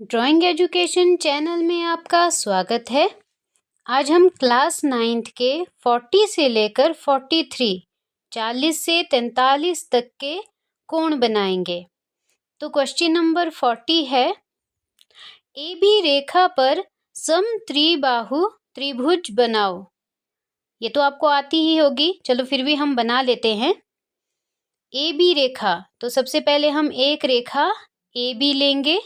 Drawing education channel में आपका स्वागत है। आज हम क्लास 9th के 40 से लेकर 43 40 से 43 तक के कोण बनाएंगे। तो क्वेश्चन नंबर 40 है, ए बी रेखा पर समत्रिबाहु त्रिभुज बनाओ। ये तो आपको आती ही होगी, चलो फिर भी हम बना लेते हैं। ए बी रेखा, तो सबसे पहले हम एक रेखा ए बी लेंगे।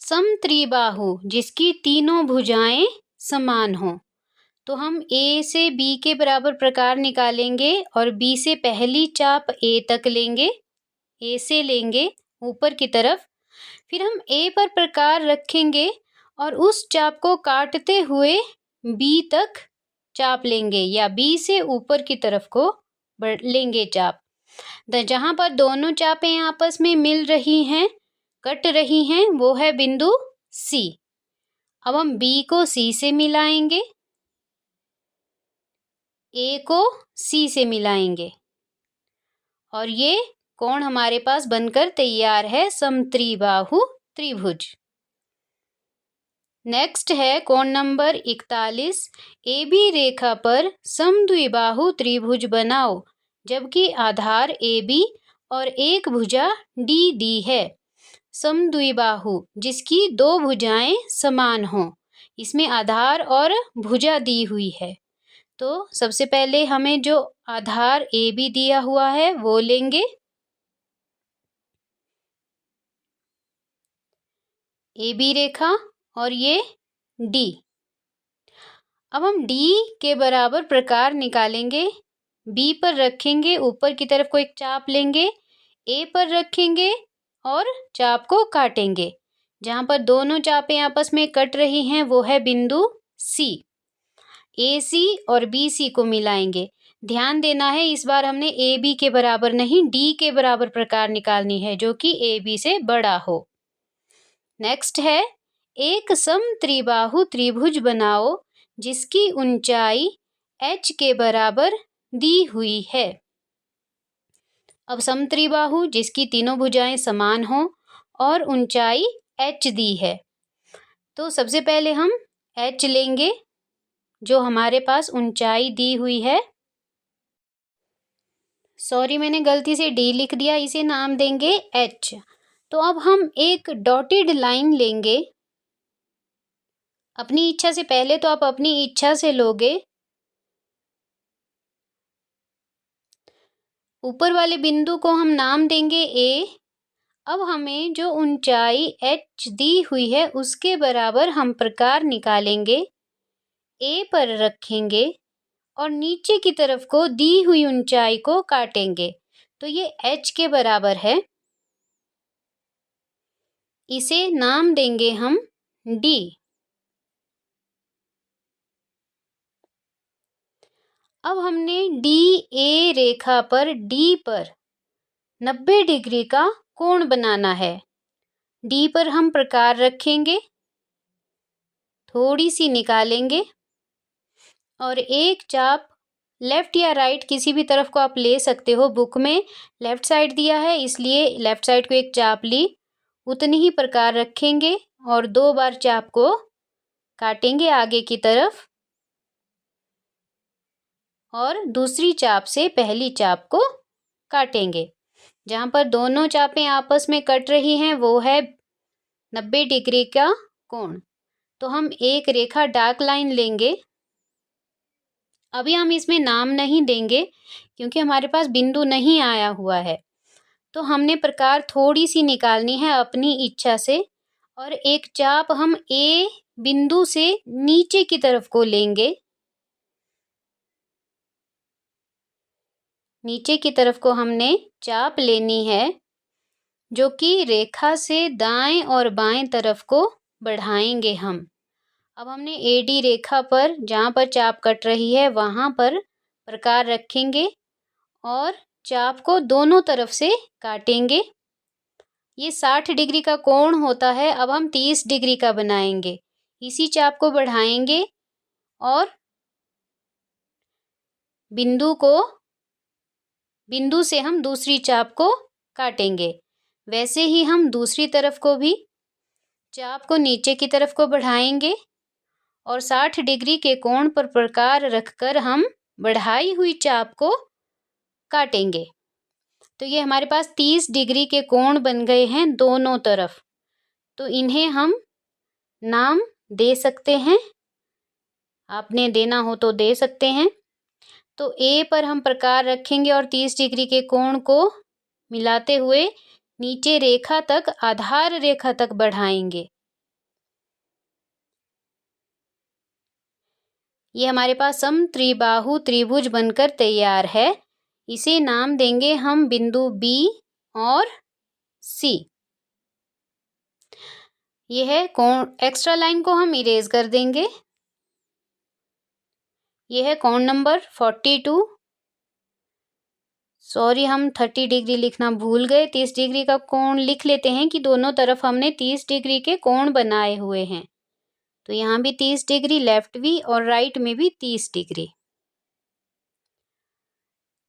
समत्रिबाहु, जिसकी तीनों भुजाएं समान हो, तो हम ए से बी के बराबर प्रकार निकालेंगे और बी से पहली चाप ए तक लेंगे, ए से लेंगे ऊपर की तरफ, फिर हम ए पर प्रकार रखेंगे और उस चाप को काटते हुए बी तक चाप लेंगे या बी से ऊपर की तरफ को लेंगे चाप। जहां पर दोनों चापें आपस में मिल रही हैं, कट रही हैं, वो है बिंदु सी। अब हम बी को सी से मिलाएंगे, ए को सी से मिलाएंगे और ये कोण हमारे पास बनकर तैयार है समत्रिबाहु त्रिभुज। नेक्स्ट है कोण नंबर 41, ए बी रेखा पर समद्विबाहु त्रिभुज बनाओ, जबकि आधार ए बी और एक भुजा डी दी है। समद्विबाहु, जिसकी दो भुजाएं समान हों, इसमें आधार और भुजा दी हुई है। तो सबसे पहले हमें जो आधार ए बी दिया हुआ है वो लेंगे, ए बी रेखा और ये डी। अब हम डी के बराबर प्रकार निकालेंगे, बी पर रखेंगे, ऊपर की तरफ को एक चाप लेंगे, ए पर रखेंगे और चाप को काटेंगे। जहां पर दोनों चापें आपस में कट रही हैं वो है बिंदु सी। ए सी और बी सी को मिलाएंगे। ध्यान देना है, इस बार हमने ए बी के बराबर नहीं, डी के बराबर प्रकार निकालनी है जो कि ए बी से बड़ा हो। नेक्स्ट है, एक समत्रिबाहु त्रिभुज बनाओ जिसकी ऊंचाई h के बराबर दी हुई है। अब समत्रिबाहु, जिसकी तीनों भुजाएं समान हों और ऊंचाई h दी है, तो सबसे पहले हम h लेंगे जो हमारे पास ऊंचाई दी हुई है। सॉरी, मैंने गलती से d लिख दिया, इसे नाम देंगे h। तो अब हम एक डॉटेड लाइन लेंगे। अपनी इच्छा से, पहले तो आप अपनी इच्छा से लोगे। ऊपर वाले बिंदु को हम नाम देंगे ए। अब हमें जो ऊंचाई h दी हुई है उसके बराबर हम प्रकार निकालेंगे, ए पर रखेंगे और नीचे की तरफ को दी हुई ऊंचाई को काटेंगे, तो ये h के बराबर है। इसे नाम देंगे हम d। अब हमने डी ए रेखा पर डी पर 90 डिग्री का कोण बनाना है। डी पर हम प्रकार रखेंगे, थोड़ी सी निकालेंगे और एक चाप लेफ्ट या राइट किसी भी तरफ को आप ले सकते हो। बुक में लेफ्ट साइड दिया है इसलिए लेफ्ट साइड को एक चाप ली, उतनी ही प्रकार रखेंगे और 2 बार चाप को काटेंगे आगे की तरफ और दूसरी चाप से पहली चाप को काटेंगे। जहाँ पर दोनों चापें आपस में कट रही हैं वो है 90 डिग्री का कोण। तो हम एक रेखा डार्क लाइन लेंगे। अभी हम इसमें नाम नहीं देंगे क्योंकि हमारे पास बिंदु नहीं आया हुआ है, तो हमने प्रकार थोड़ी सी निकालनी है अपनी इच्छा से और एक चाप हम ए बिंदु से नीचे की तरफ को लेंगे। नीचे की तरफ को हमने चाप लेनी है जो कि रेखा से दाएं और बाएं तरफ को बढ़ाएंगे हम। अब हमने ए डी रेखा पर जहाँ पर चाप कट रही है वहाँ पर प्रकार रखेंगे और चाप को दोनों तरफ से काटेंगे। ये 60 डिग्री का कोण होता है, अब हम 30 डिग्री का बनाएंगे। इसी चाप को बढ़ाएंगे और बिंदु से हम दूसरी चाप को काटेंगे। वैसे ही हम दूसरी तरफ को भी चाप को नीचे की तरफ को बढ़ाएंगे और 60 डिग्री के कोण पर प्रकार रखकर हम बढ़ाई हुई चाप को काटेंगे। तो ये हमारे पास 30 डिग्री के कोण बन गए हैं दोनों तरफ। तो इन्हें हम नाम दे सकते हैं, आपने देना हो तो दे सकते हैं। तो ए पर हम प्रकार रखेंगे और 30 डिग्री के कोण को मिलाते हुए नीचे रेखा तक, आधार रेखा तक बढ़ाएंगे। ये हमारे पास समत्रिबाहु त्रिभुज बनकर तैयार है। इसे नाम देंगे हम बिंदु बी और सी। यह है कोण, एक्स्ट्रा लाइन को हम इरेज कर देंगे। यह है कोण नंबर 42। सॉरी, हम 30 डिग्री लिखना भूल गए। 30 डिग्री का कोण लिख लेते हैं कि दोनों तरफ हमने 30 डिग्री के कोण बनाए हुए हैं। तो यहाँ भी 30 डिग्री, लेफ्ट भी और राइट में भी 30 डिग्री।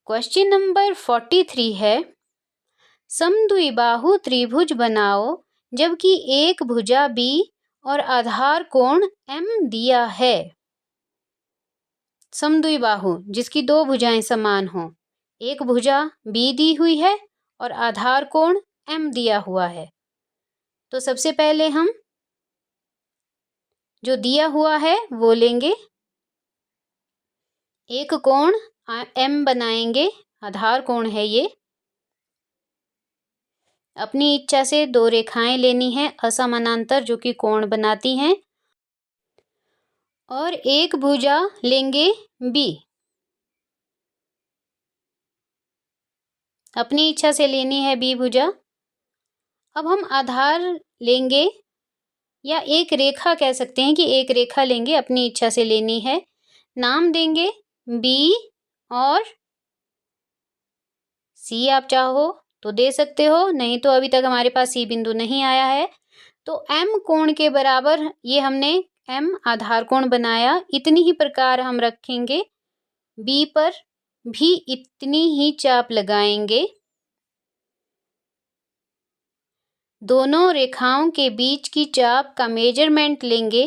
क्वेश्चन नंबर 43 है, समद्विबाहु त्रिभुज बनाओ जबकि एक भुजा बी और आधार कोण एम दिया है। समद्विबाहु जिसकी दो भुजाएं समान हों, एक भुजा बी दी हुई है और आधार कोण एम दिया हुआ है। तो सबसे पहले हम जो दिया हुआ है वो लेंगे, एक कोण एम बनाएंगे, आधार कोण है ये। अपनी इच्छा से दो रेखाएं लेनी है असमानांतर जो कि कोण बनाती हैं, और एक भुजा लेंगे बी, अपनी इच्छा से लेनी है बी भुजा। अब हम आधार लेंगे, या एक रेखा कह सकते हैं कि एक रेखा लेंगे, अपनी इच्छा से लेनी है। नाम देंगे बी और सी, आप चाहो तो दे सकते हो, नहीं तो अभी तक हमारे पास सी बिंदु नहीं आया है। तो एम कोण के बराबर ये हमने एम आधार कोण बनाया, इतनी ही प्रकार हम रखेंगे। बी पर भी इतनी ही चाप लगाएंगे। दोनों रेखाओं के बीच की चाप का मेजरमेंट लेंगे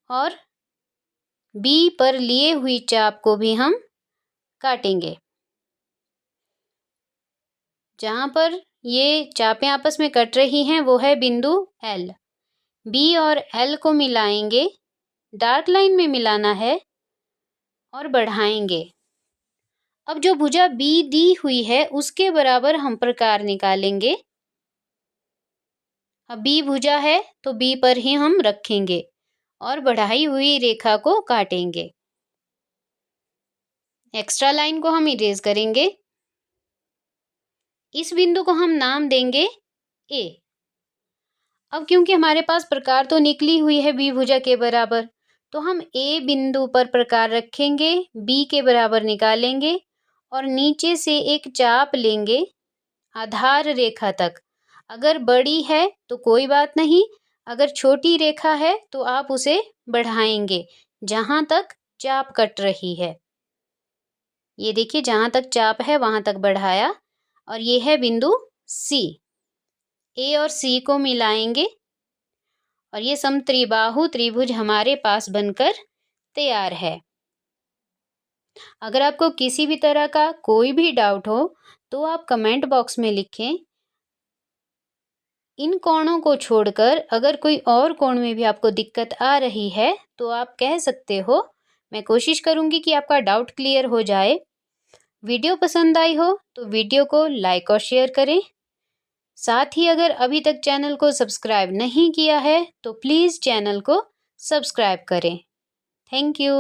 और बी पर लिए हुई चाप को भी हम काटेंगे। जहाँ पर ये चापें आपस में कट रही हैं वो है बिंदु एल। बी और एल को मिलाएंगे, डार्क लाइन में मिलाना है और बढ़ाएंगे। अब जो भुजा बी दी हुई है उसके बराबर हम प्रकार निकालेंगे। अब बी भुजा है तो बी पर ही हम रखेंगे और बढ़ाई हुई रेखा को काटेंगे। एक्स्ट्रा लाइन को हम इरेज करेंगे। इस बिंदु को हम नाम देंगे ए। अब क्योंकि हमारे पास प्रकार तो निकली हुई है बी भुजा के बराबर, तो हम ए बिंदु पर प्रकार रखेंगे, बी के बराबर निकालेंगे और नीचे से एक चाप लेंगे आधार रेखा तक। अगर बड़ी है तो कोई बात नहीं, अगर छोटी रेखा है तो आप उसे बढ़ाएंगे जहां तक चाप कट रही है। ये देखिए, जहां तक चाप है वहां तक बढ़ाया, और ये है बिंदु सी। ए और सी को मिलाएंगे और ये समत्रिबाहु त्रिभुज हमारे पास बनकर तैयार है। अगर आपको किसी भी तरह का कोई भी डाउट हो तो आप कमेंट बॉक्स में लिखें। इन कोणों को छोड़कर अगर कोई और कोण में भी आपको दिक्कत आ रही है तो आप कह सकते हो। मैं कोशिश करूंगी कि आपका डाउट क्लियर हो जाए। वीडियो पसंद आई हो तो वीडियो को लाइक और शेयर करें। साथ ही अगर अभी तक चैनल को सब्सक्राइब नहीं किया है तो प्लीज़ चैनल को सब्सक्राइब करें। Thank you.